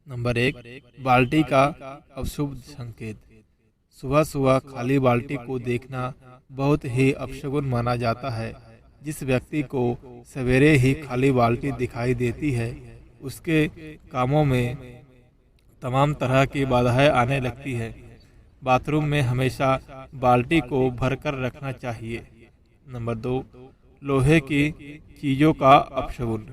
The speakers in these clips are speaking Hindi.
नंबर 1, बाल्टी का अशुभ संकेत। सुबह सुबह खाली बाल्टी को देखना बहुत ही अपशगुन माना जाता है। जिस व्यक्ति को सवेरे ही खाली बाल्टी दिखाई देती है, उसके कामों में तमाम तरह की बाधाएं आने लगती है। बाथरूम में हमेशा बाल्टी को भरकर रखना चाहिए। नंबर 2, लोहे की चीज़ों का अपशगुन।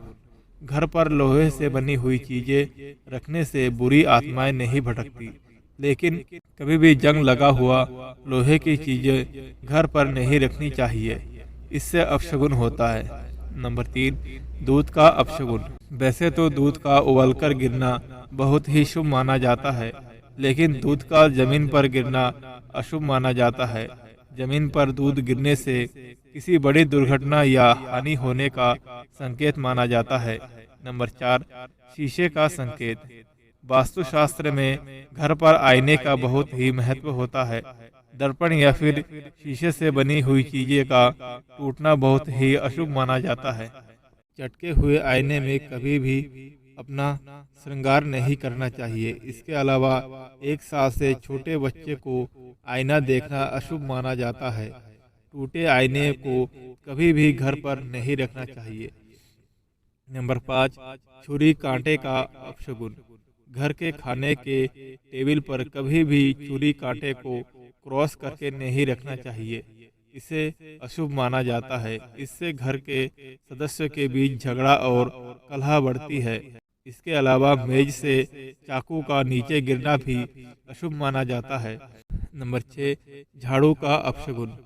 घर पर लोहे से बनी हुई चीजें रखने से बुरी आत्माएं नहीं भटकती, लेकिन कभी भी जंग लगा हुआ लोहे की चीजें घर पर नहीं रखनी चाहिए, इससे अपशगुन होता है। नंबर 3, दूध का अपशगुन। वैसे तो दूध का उबलकर गिरना बहुत ही शुभ माना जाता है, लेकिन दूध का जमीन पर गिरना अशुभ माना जाता है। जमीन पर दूध गिरने से किसी बड़ी दुर्घटना या हानि होने का संकेत माना जाता है। नंबर 4, शीशे का संकेत। वास्तुशास्त्र में घर पर आईने का बहुत ही महत्व होता है। दर्पण या फिर शीशे से बनी हुई चीजें का टूटना बहुत ही अशुभ माना जाता है। चटके हुए आईने में कभी भी अपना श्रृंगार नहीं करना चाहिए। इसके अलावा 1 साल से छोटे बच्चे को आईना देखना अशुभ माना जाता है। टूटे आईने को कभी भी घर पर नहीं रखना चाहिए। नंबर 5, छुरी कांटे का अपशगुन। घर के खाने के टेबल पर कभी भी छुरी कांटे को क्रॉस करके नहीं रखना चाहिए, इसे अशुभ माना जाता है। इससे घर के सदस्यों के बीच झगड़ा और कलह बढ़ती है। इसके अलावा मेज से चाकू का नीचे गिरना भी अशुभ माना जाता है। नंबर 6, झाड़ू का अपशगुन।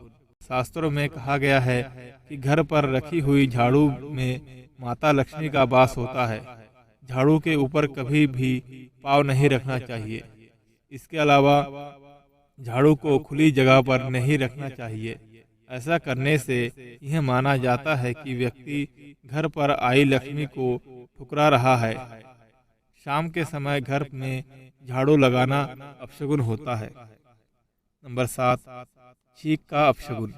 शास्त्रों में कहा गया है कि घर पर रखी हुई झाड़ू में माता लक्ष्मी का वास होता है। झाड़ू के ऊपर कभी भी पाँव नहीं रखना चाहिए। इसके अलावा झाड़ू को खुली जगह पर नहीं रखना चाहिए। ऐसा करने से यह माना जाता है कि व्यक्ति घर पर आई लक्ष्मी को ठुकरा रहा है। शाम के समय घर में झाड़ू लगाना अपशगुन होता है। नंबर 7, छींक का अपशगुन।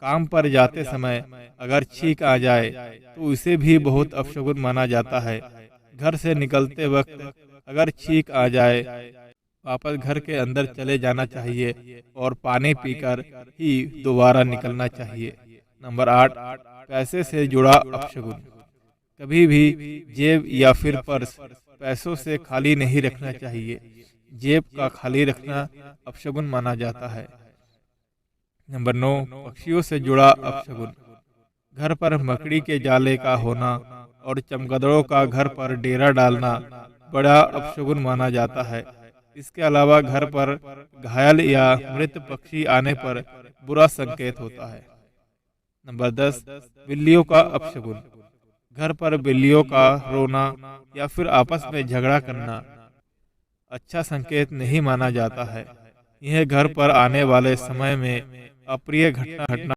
काम पर जाते समय अगर छींक आ जाए तो इसे भी बहुत अपशगुन माना जाता है। घर से निकलते वक्त अगर छींक आ जाए, वापस घर के अंदर चले जाना चाहिए और पानी पीकर ही दोबारा निकलना चाहिए। नंबर 8, पैसे से जुड़ा अपशगुन। कभी भी जेब या फिर पर्स पैसों से खाली नहीं रखना चाहिए। जेब का खाली रखना अपशगुन माना जाता है। नंबर 9, पक्षियों से जुड़ा अपशगुन। घर पर मकड़ी के जाले का होना और चमगादड़ों का घर पर डेरा डालना बड़ा अपशगुन माना जाता है। इसके अलावा घर पर घायल या मृत पक्षी आने पर बुरा संकेत होता है। नंबर 10, बिल्लियों का अपशगुन। घर पर बिल्लियों का रोना या फिर आपस में झगड़ा करना अच्छा संकेत नहीं माना जाता है। यह घर पर आने वाले समय में अप्रिय घटना